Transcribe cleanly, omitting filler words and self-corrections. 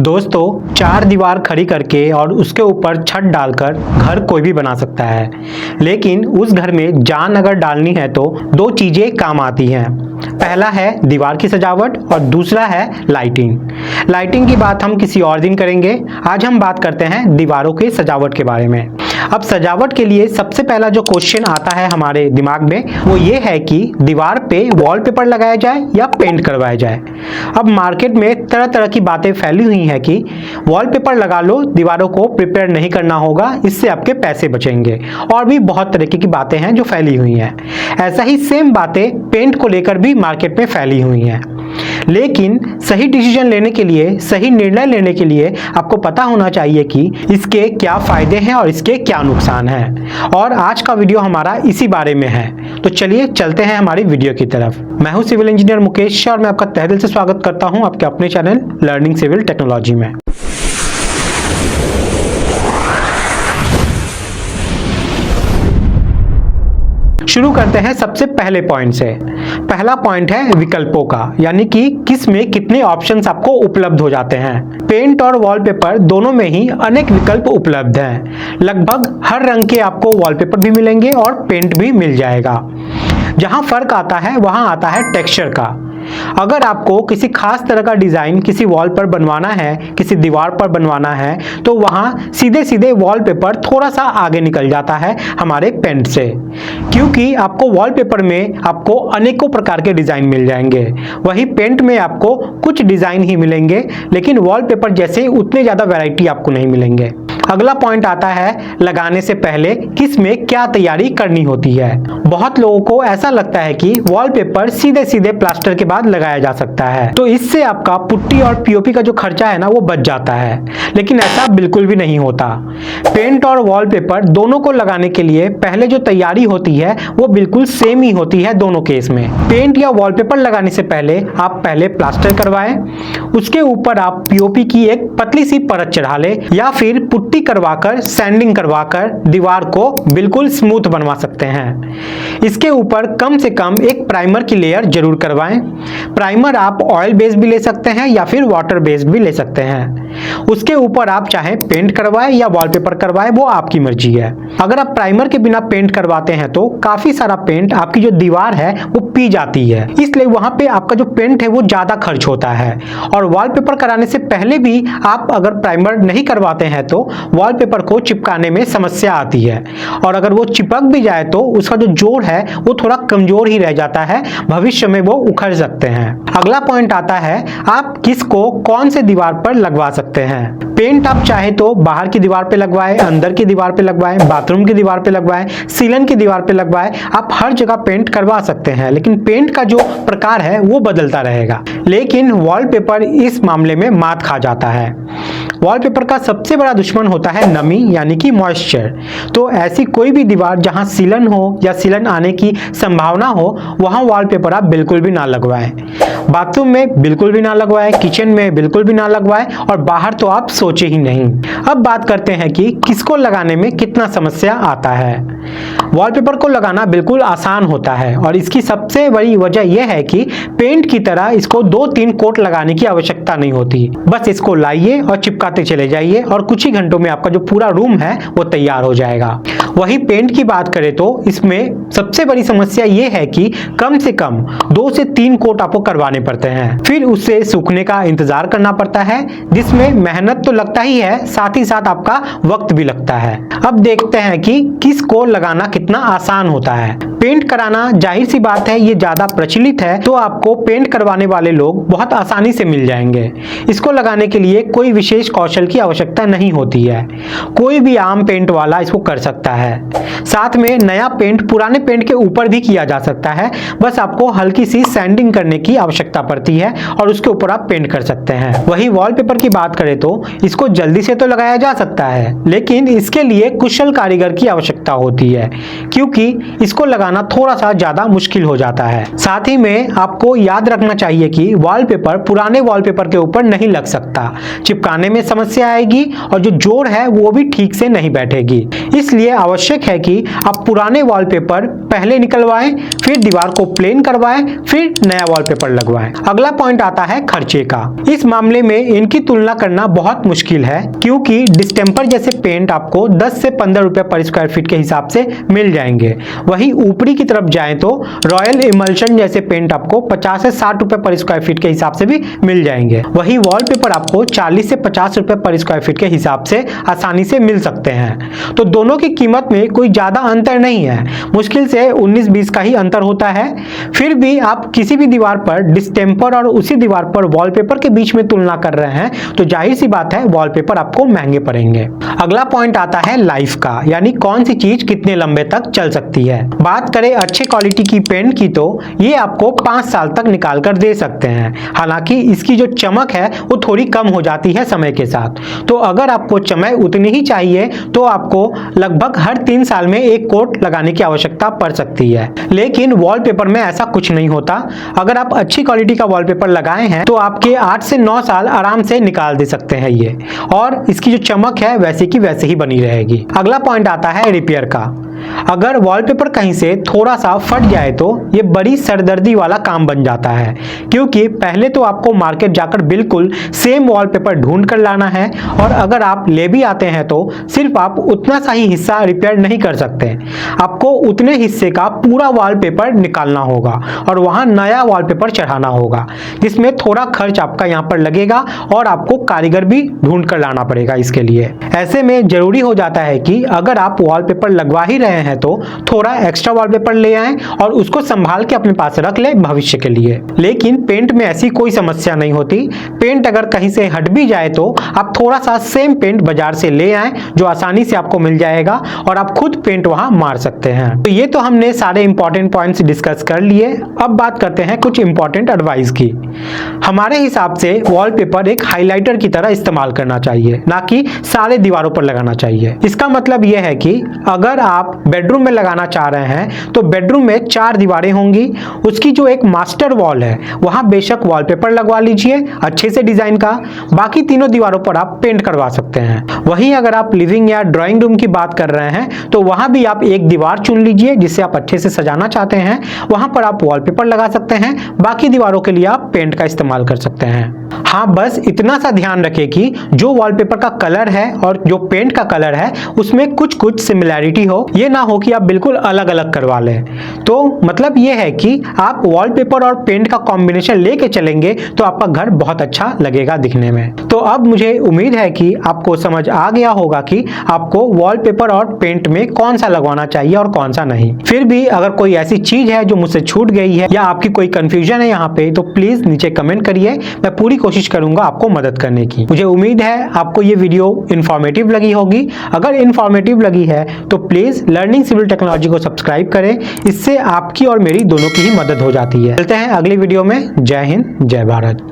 दोस्तों, चार दीवार खड़ी करके और उसके ऊपर छत डालकर घर कोई भी बना सकता है, लेकिन उस घर में जान अगर डालनी है तो दो चीजें काम आती हैं। पहला है दीवार की सजावट और दूसरा है लाइटिंग। लाइटिंग की बात हम किसी और दिन करेंगे। आज हम बात करते हैं दीवारों की सजावट के बारे में। अब सजावट के लिए सबसे पहला जो क्वेश्चन आता है हमारे दिमाग में वो ये है कि दीवार पे वॉलपेपर लगाया जाए या पेंट करवाया जाए। अब मार्केट में तरह तरह की बातें फैली हुई हैं कि वॉलपेपर लगा लो, दीवारों को प्रिपेयर नहीं करना होगा, इससे आपके पैसे बचेंगे, और भी बहुत तरीके की बातें हैं जो फैली हुई हैं। ऐसा ही सेम बातें पेंट को लेकर भी मार्केट में फैली हुई हैं। लेकिन सही डिसीजन लेने के लिए, सही निर्णय लेने के लिए आपको पता होना चाहिए कि इसके क्या फायदे हैं और इसके क्या नुकसान हैं। और आज का वीडियो हमारा इसी बारे में है। तो चलिए चलते हैं हमारी वीडियो की तरफ। मैं हूं सिविल इंजीनियर मुकेश और मैं आपका तहे दिल से स्वागत करता हूं आपके अपने चैनल लर्निंग सिविल टेक्नोलॉजी में। शुरू करते हैं सबसे पहले पॉइंट से। पहला पॉइंट है विकल्पों का, यानी कि किस में कितने ऑप्शंस आपको उपलब्ध हो जाते हैं। पेंट और वॉलपेपर दोनों में ही अनेक विकल्प उपलब्ध हैं। लगभग हर रंग के आपको वॉलपेपर भी मिलेंगे और पेंट भी मिल जाएगा। जहां फर्क आता है वहां आता है टेक्सचर का। अगर आपको किसी खास तरह का डिजाइन किसी वॉल पर बनवाना है, किसी दीवार पर बनवाना है, तो वहां सीधे सीधे वॉलपेपर थोड़ा सा आगे निकल जाता है हमारे पेंट से, क्योंकि आपको वॉलपेपर में आपको अनेकों प्रकार के डिजाइन मिल जाएंगे। वही पेंट में आपको कुछ डिजाइन ही मिलेंगे, लेकिन वॉलपेपर जैसे उतने ज्यादा वैरायटी आपको नहीं मिलेंगे। अगला पॉइंट आता है लगाने से पहले किस में क्या तैयारी करनी होती है। बहुत लोगों को ऐसा लगता है कि वॉलपेपर सीधे सीधे प्लास्टर के बाद लगाया जा सकता है, तो इससे आपका पुट्टी और पीओपी का जो खर्चा है ना वो बच जाता है, लेकिन ऐसा बिल्कुल भी नहीं होता। पेंट और वॉलपेपर दोनों को लगाने के लिए पहले जो तैयारी होती है वो बिल्कुल सेम ही होती है दोनों केस में। पेंट या वॉलपेपर लगाने से पहले आप पहले प्लास्टर करवाएं, उसके ऊपर आप पीओपी की एक पतली सी परत चढ़ा ले या फिर पुट्टी करवाकर सैंडिंग करवाकर दीवार को बिल्कुल स्मूथ बनवा सकते हैं। इसके ऊपर कम से कम एक प्राइमर की लेयर जरूर करवाएं। प्राइमर आप ऑयल बेस्ड भी ले सकते हैं या फिर वाटर बेस्ड भी ले सकते हैं। उसके ऊपर आप चाहे पेंट करवाएं या वॉलपेपर करवाएं, वो आपकी मर्जी है। अगर आप प्राइमर के बिना पेंट करवाते हैं तो काफी सारा पेंट आपकी जो दीवार है वो पी जाती है, इसलिए वहां पे आपका जो पेंट है वो ज्यादा खर्च होता है। और वॉलपेपर कराने से पहले भी आप अगर प्राइमर नहीं करवाते हैं तो वॉलपेपर को चिपकाने में समस्या आती है, और अगर वो चिपक भी जाए तो उसका जो जोड़ है वो थोड़ा कमजोर ही रह जाता है, भविष्य में वो उखड़ सकते हैं। अगला पॉइंट आता है आप किसको कौन से दीवार पर लगवा सकते हैं। पेंट आप चाहे तो बाहर की दीवार पे लगवाएं, अंदर की दीवार पे लगवाएं, बाथरूम की दीवार पे लगवाएं, सीलन की दीवार पे लगवाएं, आप हर जगह पेंट करवा सकते हैं, लेकिन पेंट का जो प्रकार है वो बदलता रहेगा। लेकिन वॉलपेपर इस मामले में मात खा जाता है। वॉलपेपर का सबसे बड़ा दुश्मन होता है नमी, यानी कि मॉइस्चर। तो ऐसी कोई भी दीवार जहां सीलन हो या सीलन आने की संभावना हो वहां वॉलपेपर आप बिल्कुल भी ना लगवाएं। बाथरूम में बिल्कुल भी ना लगवाएं, किचन में बिल्कुल भी ना लगवाएं, और बाहर तो आप सोचे ही नहीं। अब बात करते हैं कि किसको लगाने में कितना समस्या आता है। वॉलपेपर को लगाना बिल्कुल आसान होता है, और इसकी सबसे बड़ी वजह यह है कि पेंट की तरह इसको 2-3 कोट लगाने की आवश्यकता नहीं होती। बस इसको लाइए और चिपकाते चले जाइए और कुछ ही घंटों में आपका जो पूरा रूम है वो तैयार हो जाएगा। वही पेंट की बात करें तो इसमें सबसे बड़ी समस्या ये है कि कम से कम 2 से 3 कोट आपको करवाने पड़ते हैं, फिर उससे सूखने का इंतजार करना पड़ता है, जिसमें मेहनत तो लगता ही है, साथ ही साथ आपका वक्त भी लगता है। अब देखते हैं कि किसको लगाना कितना आसान होता है। पेंट कराना जाहिर सी बात है ये ज्यादा प्रचलित है, तो आपको पेंट करवाने वाले लोग बहुत आसानी से मिल जाएंगे। इसको लगाने के लिए कोई विशेष कौशल की आवश्यकता नहीं होती है, कोई भी आम पेंट वाला इसको कर सकता है। साथ में नया पेंट पुराने पेंट के ऊपर भी किया जा सकता है, बस आपको हल्की सी सैंडिंग करने की आवश्यकता पड़ती है और उसके ऊपर आप पेंट कर सकते हैं। वही वॉलपेपर की बात करें तो इसको जल्दी से तो लगाया जा सकता है, लेकिन इसके लिए कुशल कारीगर की आवश्यकता होती है, क्योंकि इसको लगाने बताना थोड़ा सा ज्यादा मुश्किल हो जाता है। साथ ही में आपको याद रखना चाहिए कि वॉलपेपर पुराने वॉलपेपर के ऊपर नहीं लग सकता, चिपकाने में समस्या आएगी और जो जोड़ है वो भी ठीक से नहीं बैठेगी। इसलिए आवश्यक है कि आप पुराने वॉलपेपर पहले निकलवाएं, फिर दीवार को प्लेन करवाएं, फिर नया वॉलपेपर लगवाएं। अगला पॉइंट आता है खर्चे का। इस मामले में इनकी तुलना करना बहुत मुश्किल है, क्योंकि डिस्टेम्पर जैसे पेंट आपको 10 से 15 रुपए पर स्क्वायर फीट के हिसाब से मिल जाएंगे। वहीं ऊपरी की तरफ जाएं तो रॉयल इमल्शन जैसे पेंट आपको 50 से 60 रुपए पर स्क्वायर फीट के हिसाब से भी मिल जाएंगे। वहीं वॉलपेपर आपको 40 से 50 रुपए पर स्क्वायर फीट के हिसाब से आसानी से मिल सकते हैं। तो दोनों की कीमत में कोई ज्यादा अंतर नहीं है, मुश्किल से 19-20 का ही अंतर होता है। फिर भी आप किसी भी दीवार पर डिस्टेम्पर और उसी दीवार पर वॉलपेपर के बीच में तुलना कर रहे हैं तो जाहिर सी बात है वॉलपेपर आपको महंगे पड़ेंगे। अगला पॉइंट आता है लाइफ का, यानी कौन सी चीज कितने लंबे तक चल सकती है। बात करें अच्छे क्वालिटी की पेंट की तो ये आपको 5 साल तक निकाल कर दे सकते हैं। हालांकि इसकी जो चमक है वो थोड़ी कम हो जाती है समय के साथ। तो अगर आपको चमक उतनी ही चाहिए तो आपको लगभग हर 3 साल में एक कोट लगाने की आवश्यकता पड़ सकती है। लेकिन वॉलपेपर में ऐसा कुछ नहीं होता। अगर आप अच्छी क्वालिटी का वॉलपेपर लगाए हैं तो आपके 8 से 9 साल आराम से निकाल दे सकते हैं ये, और इसकी जो चमक है वैसे की वैसे ही बनी रहेगी। अगला पॉइंट आता है रिपेयर का। अगर वॉलपेपर कहीं से थोड़ा सा फट जाए तो ये बड़ी सरदर्दी वाला काम बन जाता है, क्योंकि पहले तो आपको मार्केट जाकर बिल्कुल सेम वॉलपेपर ढूंढ कर लाना है, और अगर आप ले भी आते हैं तो सिर्फ आप उतना सा ही हिस्सा रिपेयर नहीं कर सकते। आपको उतने हिस्से का पूरा वॉलपेपर निकालना होगा और वहां नया वॉलपेपर चढ़ाना होगा, जिसमें थोड़ा खर्च आपका यहाँ पर लगेगा और आपको कारीगर भी ढूंढ कर लाना पड़ेगा इसके लिए। ऐसे में जरूरी हो जाता है कि अगर आप वॉलपेपर लगवा ही हैं तो थोड़ा एक्स्ट्रा वॉलपेपर ले आएं और उसको संभाल के अपने पास रख लें भविष्य के लिए। लेकिन पेंट में ऐसी कोई समस्या नहीं होती। पेंट अगर कहीं से हट भी जाए तो आप थोड़ा सा सेम पेंट बाजार से ले आएं, जो आसानी से आपको मिल जाएगा और आप खुद पेंट वहां मार सकते हैं। तो ये तो हमने सारे इंपॉर्टेंट पॉइंट्स डिस्कस कर लिए। अब बात करते हैं कुछ इंपॉर्टेंट एडवाइस की। हमारे हिसाब से वॉलपेपर एक हाइलाइटर की तरह इस्तेमाल करना चाहिए, ना कि सारे दीवारों पर लगाना चाहिए। इसका मतलब यह है कि अगर आप बेडरूम में लगाना चाह रहे हैं तो बेडरूम में 4 दीवारें होंगी, उसकी जो एक मास्टर वॉल है वहां बेशक वॉलपेपर लगवा लीजिए अच्छे से डिजाइन का, बाकी तीनों दीवारों पर आप पेंट करवा सकते हैं। वहीं अगर आप लिविंग या ड्राइंग रूम की बात कर रहे हैं तो वहां भी आप एक दीवार चुन लीजिए जिसे आप अच्छे से सजाना चाहते हैं, वहां पर आप वॉलपेपर लगा सकते हैं, बाकी दीवारों के लिए आप पेंट का इस्तेमाल कर सकते हैं। हाँ, बस इतना सा ध्यान रखें कि जो वॉलपेपर का कलर है और जो पेंट का कलर है उसमें कुछ कुछ सिमिलैरिटी हो, ये ना हो कि आप बिल्कुल अलग अलग करवा लें। तो मतलब ये है कि आप वॉलपेपर और पेंट का कॉम्बिनेशन लेके चलेंगे तो आपका घर बहुत अच्छा लगेगा दिखने में। तो अब मुझे उम्मीद है कि आपको समझ आ गया होगा कि आपको वॉलपेपर और पेंट में कौन सा लगवाना चाहिए और कौन सा नहीं। फिर भी अगर कोई ऐसी चीज है जो मुझसे छूट गई है या आपकी कोई कंफ्यूजन है यहाँ पे तो प्लीज नीचे कमेंट करिए, मैं पूरी कोशिश करूंगा आपको मदद करने की। मुझे उम्मीद है आपको ये वीडियो इंफॉर्मेटिव लगी होगी। अगर इंफॉर्मेटिव लगी है तो प्लीज लर्निंग सिविल टेक्नोलॉजी को सब्सक्राइब करें, इससे आपकी और मेरी दोनों की ही मदद हो जाती है। मिलते हैं अगली वीडियो में। जय हिंद, जय भारत।